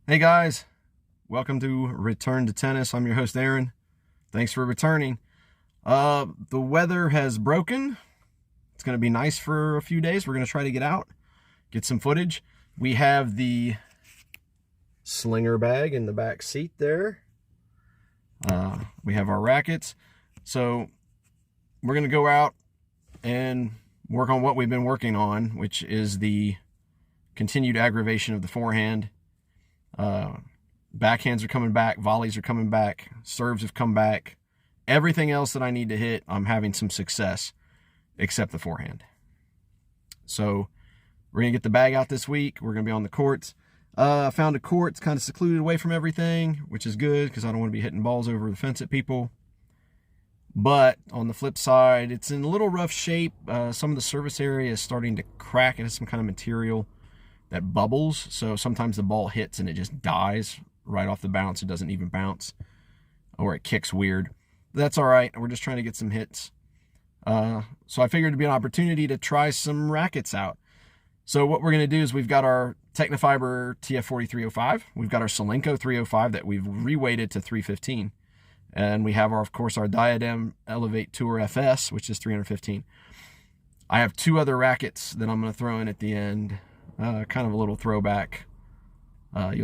Hey guys, welcome to Return to Tennis. I'm your host Aaron. Thanks for returning. The weather has broken. It's going to be nice for a few days. We're going to try to get out, get some footage. We have the slinger bag in the back seat there. We have our rackets. So we're going to go out and work on what we've been working on, which is the continued aggravation of the forehand. Backhands are coming back, volleys are coming back, serves have come back. Everything else that I need to hit, I'm having some success, except the forehand. So we're going to get the bag out this week. We're going to be on the courts. I found a court. It's kind of secluded away from everything, which is good because I don't want to be hitting balls over the fence at people. But on the flip side, it's in a little rough shape. Some of the surface area is starting to crack. It has some kind of material that bubbles, so sometimes the ball hits and it just dies right off the bounce. It doesn't even bounce, or it kicks weird. That's all right. We're just trying to get some hits. So I figured it'd be an opportunity to try some rackets out. So what we're going to do is we've got our Technifibre TF40 305. We've got our Solenko 305 that we've reweighted to 315. And we have, of course, our Diadem Elevate Tour FS, which is 315. I have two other rackets that I'm going to throw in at the end. Kind of a little throwback. But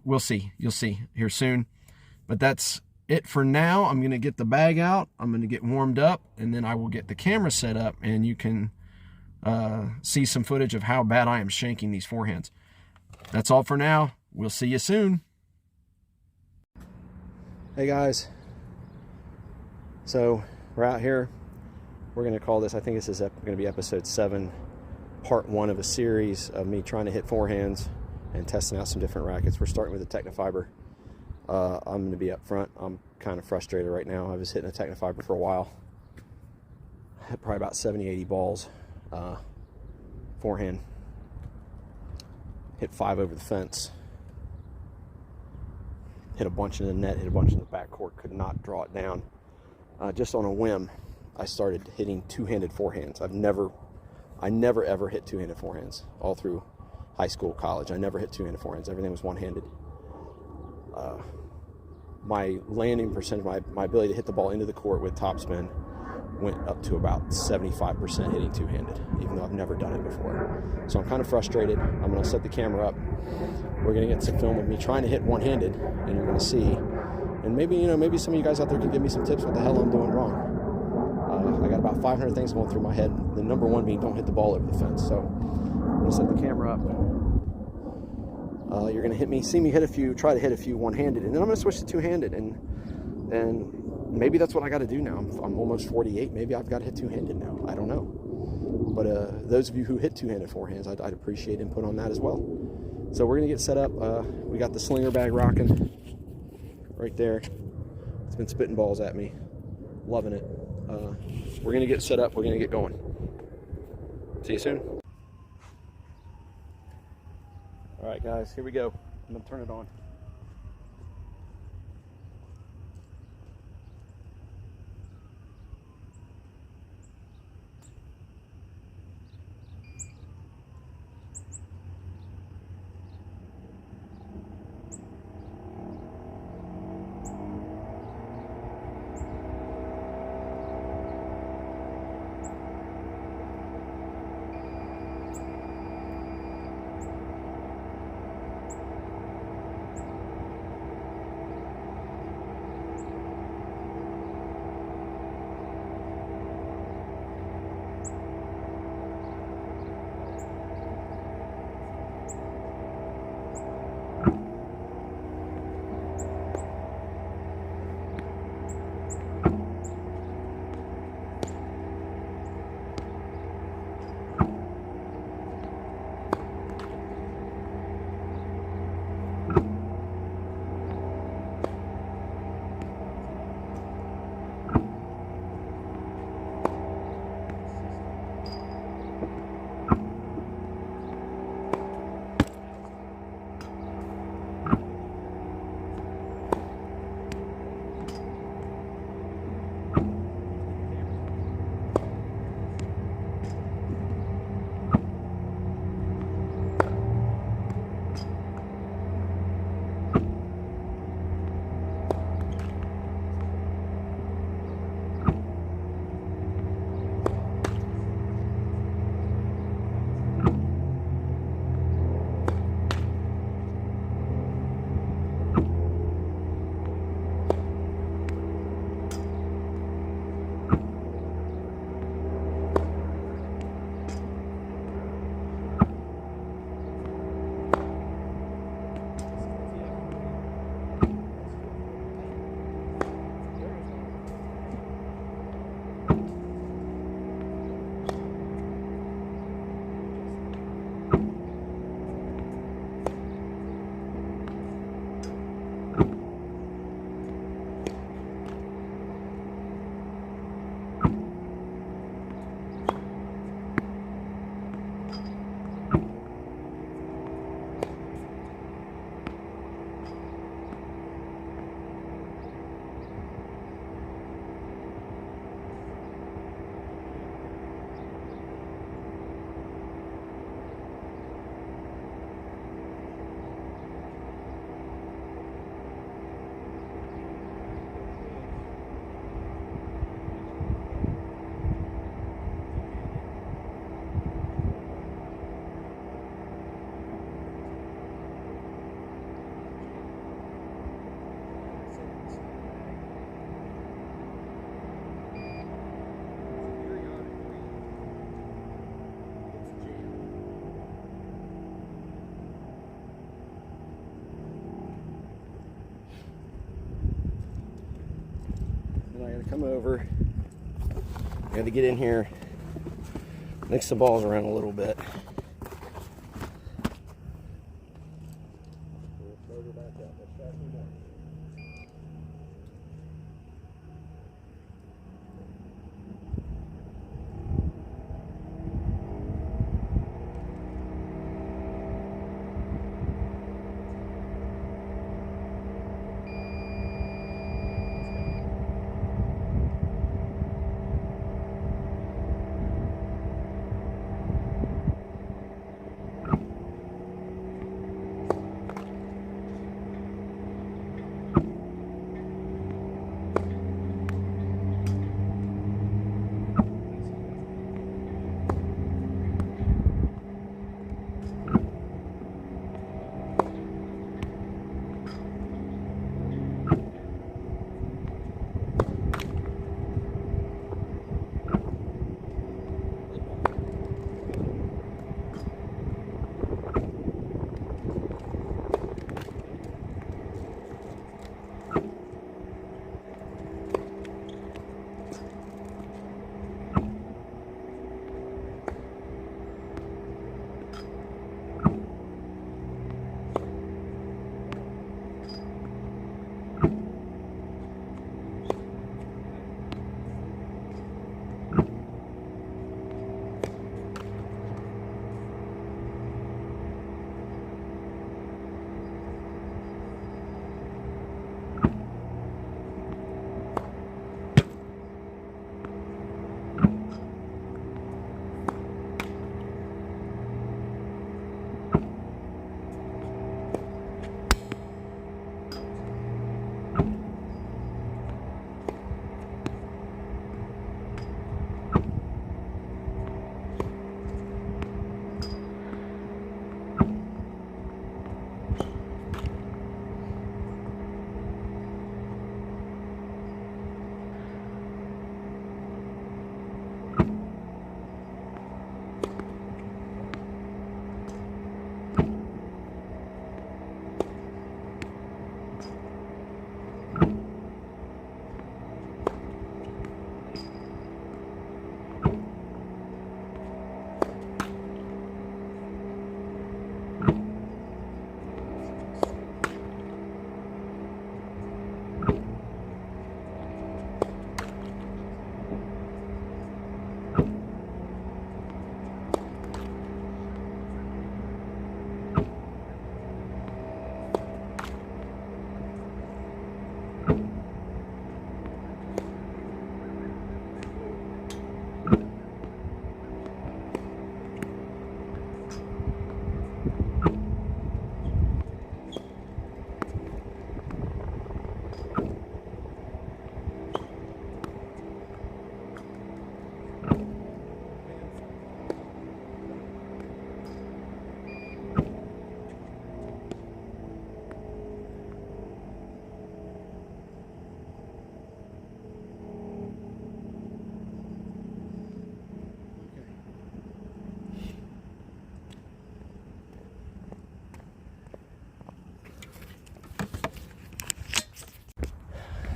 we'll see. You'll see here soon. But that's it for now. I'm going to get the bag out. I'm going to get warmed up, and then I will get the camera set up, and you can see some footage of how bad I am shanking these forehands. That's all for now. We'll see you soon. Hey guys. So we're out here. We're going to call this, I think this is going to be episode 7. Part 1 of a series of me trying to hit forehands and testing out some different rackets. We're starting with the Technifibre. I'm going to be up front. I'm kind of frustrated right now. I was hitting a Technifibre for a while. I hit probably about 70-80 balls. Forehand. Hit 5 over the fence. Hit a bunch in the net, hit a bunch in the backcourt. Could not draw it down. Just on a whim, I started hitting two-handed forehands. I never ever hit two-handed forehands all through high school, college. I never hit two-handed forehands. Everything was one-handed. My landing percentage, my ability to hit the ball into the court with topspin went up to about 75% hitting two-handed, even though I've never done it before. So I'm kind of frustrated. I'm going to set the camera up. We're going to get some film of me trying to hit one-handed, and you're going to see. And maybe, maybe some of you guys out there can give me some tips what the hell I'm doing wrong. I got about 500 things going through my head. The number one being don't hit the ball over the fence. So I'm going to set the camera up. You're going to see me hit a few, try to hit a few one-handed, and then I'm going to switch to two-handed. And maybe that's what I got to do now. I'm almost 48. Maybe I've got to hit two-handed now. I don't know. But those of you who hit two-handed forehands, I'd appreciate input on that as well. So we're going to get set up. We got the slinger bag rocking right there. It's been spitting balls at me. Loving it. We're going to get set up. We're going to get going. See you soon. All right, guys, here we go. I'm going to turn it on. going to come over. I got to get in here, mix the balls around a little bit.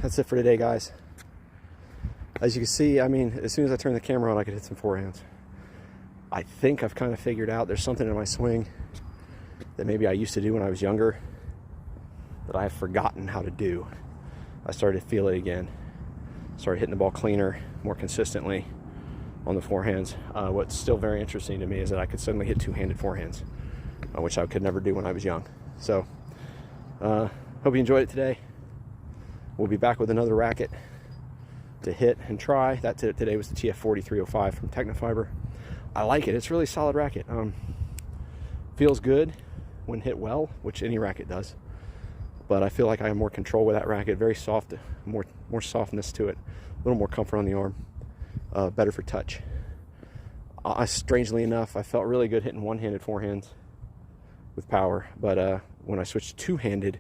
That's it for today, guys. As you can see, I mean, as soon as I turn the camera on, I could hit some forehands. I think I've kind of figured out there's something in my swing that maybe I used to do when I was younger that I've forgotten how to do. I started to feel it again. Started hitting the ball cleaner, more consistently on the forehands. What's still very interesting to me is that I could suddenly hit two-handed forehands, which I could never do when I was young. So, hope you enjoyed it today. We'll be back with another racket to hit and try. That today was the TF40 305 from Technifibre. I like it. It's a really solid racket. Feels good when hit well, which any racket does. But I feel like I have more control with that racket. Very soft, more softness to it. A little more comfort on the arm. Better for touch. Strangely enough, I felt really good hitting one-handed forehands with power. But when I switched to two-handed,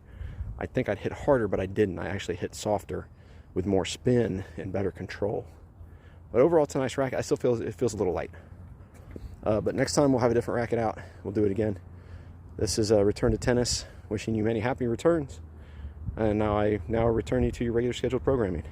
I think I'd hit harder, but I didn't. I actually hit softer with more spin and better control. But overall, it's a nice racket. I still feel it feels a little light. But next time we'll have a different racket out. We'll do it again. This is a Return to Tennis. Wishing you many happy returns. And now I return you to your regular scheduled programming.